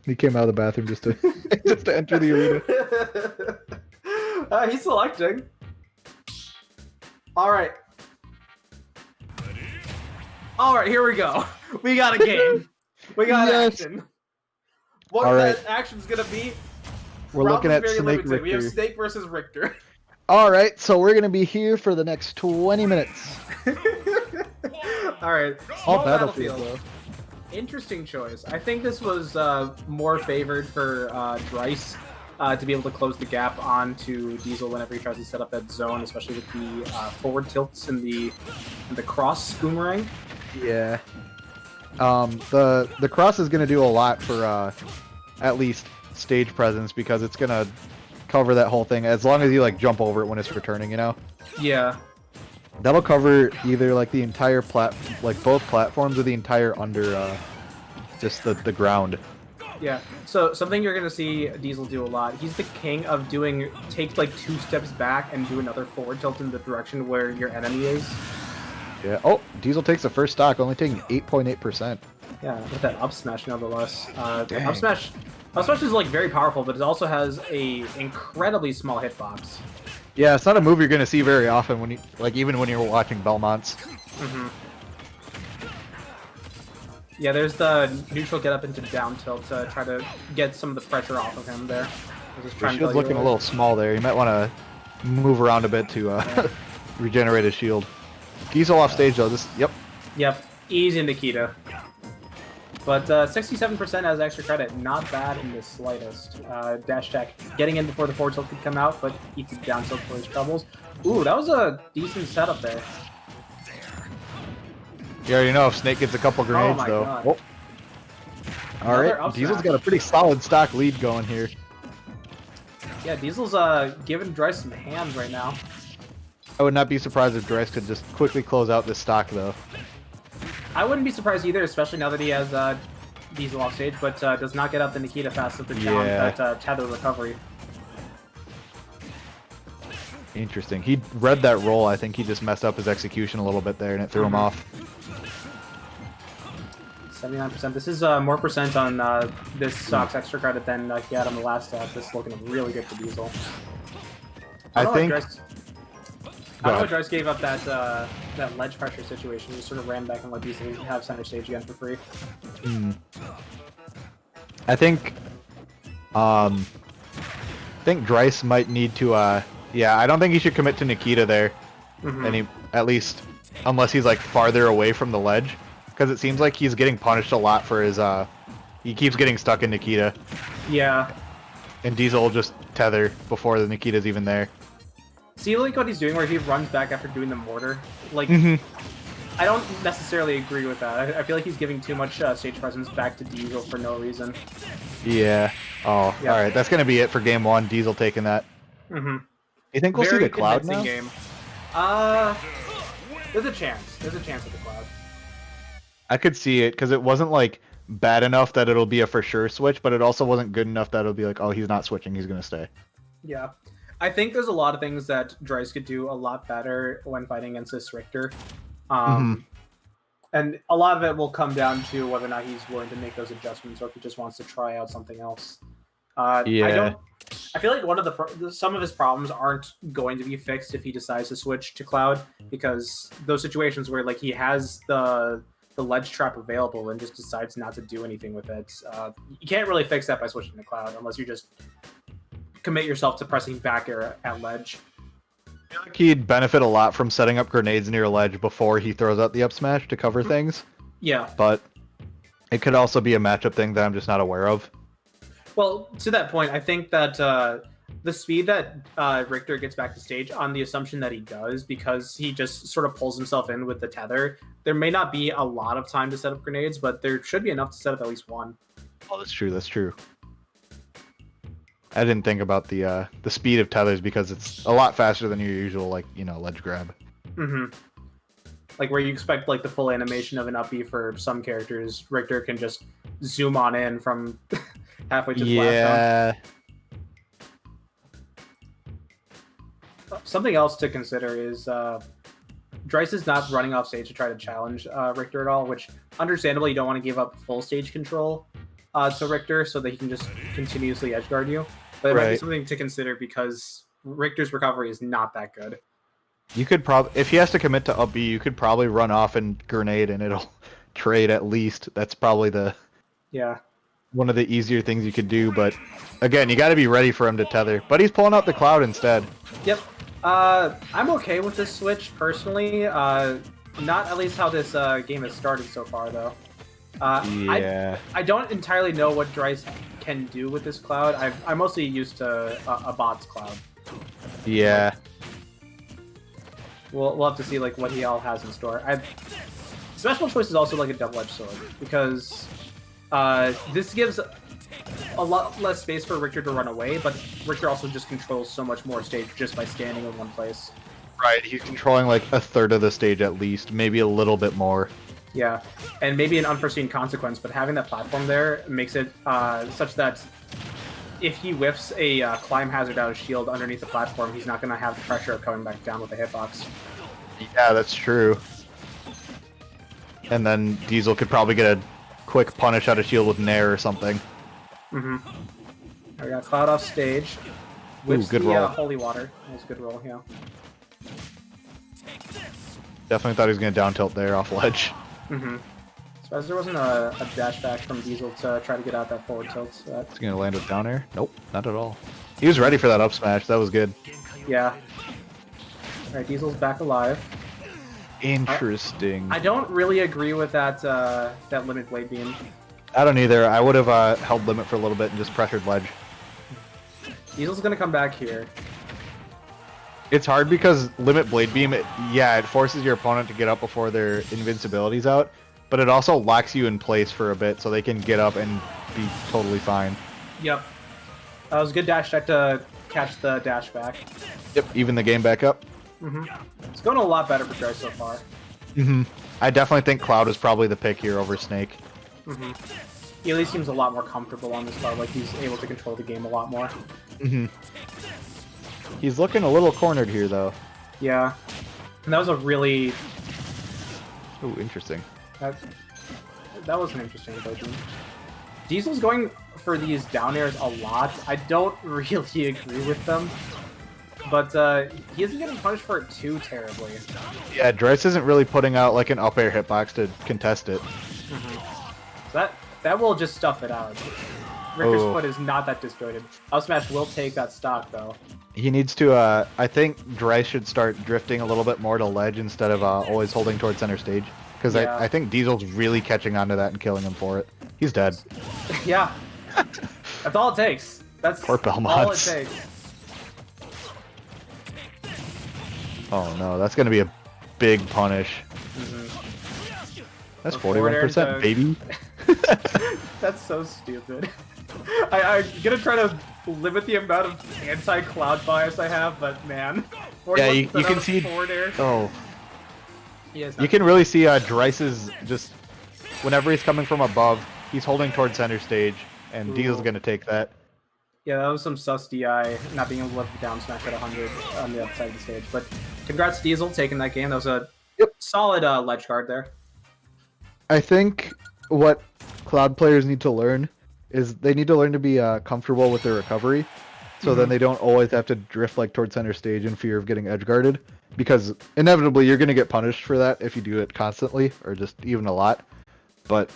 He came out of the bathroom just to just to enter the arena. He's selecting. All right. All right, here we go. We got a game. We got action. What that action's gonna be? We're looking at very Snake limited. Richter. We have Snake versus Richter. All right, so we're gonna be here for the next 20 minutes. All right. All Battlefield though. Interesting choice. I think this was more favored for Dryce to be able to close the gap onto Diesel whenever he tries to set up that zone, especially with the forward tilts and the cross boomerang. Yeah. The cross is gonna do a lot for at least stage presence because it's gonna cover that whole thing as long as you like jump over it when it's returning, you know? Yeah. That'll cover either like the entire both platforms or the entire under just the ground. Yeah. So something you're gonna see Diesel do a lot. He's the king of take like 2 steps back and do another forward tilt in the direction where your enemy is. Yeah. Oh, Diesel takes the first stock, only taking 8.8%. Yeah, with that up smash nonetheless. Up smash is like very powerful, but it also has a incredibly small hitbox. Yeah, it's not a move you're gonna see very often when you even when you're watching Belmonts. Mm-hmm. Yeah, there's the neutral get up into down tilt to try to get some of the pressure off of him there. His shield's looking a little small there. You might want to move around a bit to regenerate his shield. Diesel off stage though. Yep, easy Nikita. But 67% as extra credit, not bad in the slightest. Dash Tech getting in before the forward tilt could come out, but eats it down tilt for his troubles. Ooh, that was a decent setup there. You already know if Snake gets a couple grenades though. Oh. All right, Diesel's got a pretty solid stock lead going here. Yeah, Diesel's giving Dryce some hands right now. I would not be surprised if Dryce could just quickly close out this stock though. I wouldn't be surprised either, especially now that he has Diesel off stage, but does not get out the Nikita fast enough to challenge that tether recovery. Interesting. He read that roll. I think he just messed up his execution a little bit there, and it threw him off. 79%. This is more percent on this stock's extra credit than he had on the last stock. This is looking really good for Diesel. I don't know why Dryce gave up that ledge pressure situation. He just sort of ran back and let Diesel have center stage again for free. I think Dryce might need to yeah, I don't think he should commit to Nikita there. At least unless he's like farther away from the ledge, because it seems like he's getting punished a lot for his he keeps getting stuck in Nikita. Yeah. And Diesel will just tether before the Nikita's even there. See, like what he's doing, where he runs back after doing the mortar. Like, I don't necessarily agree with that. I feel like he's giving too much stage presence back to Diesel for no reason. Yeah. Oh, yeah. All right. That's gonna be it for game 1. Diesel taking that. You think we'll see the Cloud now? Game. There's a chance. There's a chance of the Cloud. I could see it because it wasn't like bad enough that it'll be a for sure switch, but it also wasn't good enough that it'll be like, oh, he's not switching. He's gonna stay. Yeah. I think there's a lot of things that Dryce could do a lot better when fighting against this Richter. And a lot of it will come down to whether or not he's willing to make those adjustments or if he just wants to try out something else. I feel like some of his problems aren't going to be fixed if he decides to switch to Cloud, because those situations where like he has the ledge trap available and just decides not to do anything with it, you can't really fix that by switching to Cloud unless you just commit yourself to pressing back air at ledge. I feel like he'd benefit a lot from setting up grenades near ledge before he throws out the up smash to cover things. Yeah. But it could also be a matchup thing that I'm just not aware of. Well, to that point, I think that the speed that Richter gets back to stage, on the assumption that he does, because he just sort of pulls himself in with the tether, there may not be a lot of time to set up grenades, but there should be enough to set up at least one. Oh, that's true. That's true. I didn't think about the speed of tethers because it's a lot faster than your usual, like, you know, ledge grab. Like where you expect like the full animation of an up B for some characters, Richter can just zoom on in from halfway to the platform. Something else to consider is Dryce is not running off stage to try to challenge Richter at all, which understandably you don't want to give up full stage control. to Richter so that he can just continuously edgeguard you. But it might be Right. something to consider because Richter's recovery is not that good. You could probably, if he has to commit to up B, you could probably run off and grenade, and it'll trade at least. That's probably Yeah. one of the easier things you could do. But again, you got to be ready for him to tether. But he's pulling out the cloud instead. Yep. I'm okay with this switch personally. Not at least how this game has started so far, though. Yeah. I don't entirely know what Dryce can do with this cloud. I'm mostly used to a bot's cloud. Yeah. We'll have to see like what he all has in store. Special choice is also like a double-edged sword because this gives a lot less space for Richter to run away, but Richter also just controls so much more stage just by standing in one place. Right. He's controlling like a third of the stage at least, maybe a little bit more. Yeah, and maybe an unforeseen consequence, but having that platform there makes it such that if he whiffs a climb hazard out of shield underneath the platform, he's not going to have the pressure of coming back down with a hitbox. Yeah, that's true. And then Diesel could probably get a quick punish out of shield with Nair or something. Mm-hmm. We got Cloud off stage. Whips good the roll. Holy Water. That was a good roll, yeah. Definitely thought he was going to down tilt there off ledge. Mm-hmm. So as there wasn't a dash back from Diesel to try to get out that forward tilt. So that, He's going to land with down air? Nope, not at all. He was ready for that up smash. That was good. yeah. Alright, Diesel's back alive. Interesting. I don't really agree with that that limit blade beam. I don't either. I would have held limit for a little bit and just pressured ledge. Diesel's gonna come back here. It's hard because limit blade beam, it forces your opponent to get up before their invincibility's out, but it also locks you in place for a bit so they can get up and be totally fine. Yep. That was a good dash check to catch the dash back. Yep, even the game back up. Mm-hmm. It's going a lot better for Dryce so far. Mm-hmm. I definitely think Cloud is probably the pick here over Snake. Mm-hmm. He at least seems a lot more comfortable on this cloud, like he's able to control the game a lot more. Mm-hmm. He's looking a little cornered here, though. Yeah. And that was a really... Ooh, interesting. That was an interesting version. Diesel's going for these down airs a lot. I don't really agree with them. But he isn't getting punished for it too terribly. Yeah, Dryce isn't really putting out like an up air hitbox to contest it. Mm-hmm. So that will just stuff it out. Richter's foot is not that disjointed. Up smash will take that stock though. He needs to, I think Dryce should start drifting a little bit more to ledge instead of always holding towards center stage. Because Yeah. I think Diesel's really catching onto that and killing him for it. He's dead. Yeah. That's all it takes. That's Poor all it Belmonts. takes. Oh no, that's going to be a big punish. Mm-hmm. That's A forward air 41%, to- baby. That's so stupid. I'm gonna try to limit the amount of anti-cloud bias I have, but man. Yeah, you 41% can of see... forward air. Oh, He is you not- can really see Dryce's just... Whenever he's coming from above, he's holding towards center stage, and Ooh. Diesel's going to take that. Yeah, that was some sus DI, not being able to lift the down smash at 100 on the outside of the stage. But congrats, Diesel, taking that game. That was a solid ledge guard there. I think what Cloud players need to learn is they need to learn to be comfortable with their recovery, so then they don't always have to drift like towards center stage in fear of getting edge guarded, because inevitably you're going to get punished for that if you do it constantly or just even a lot. But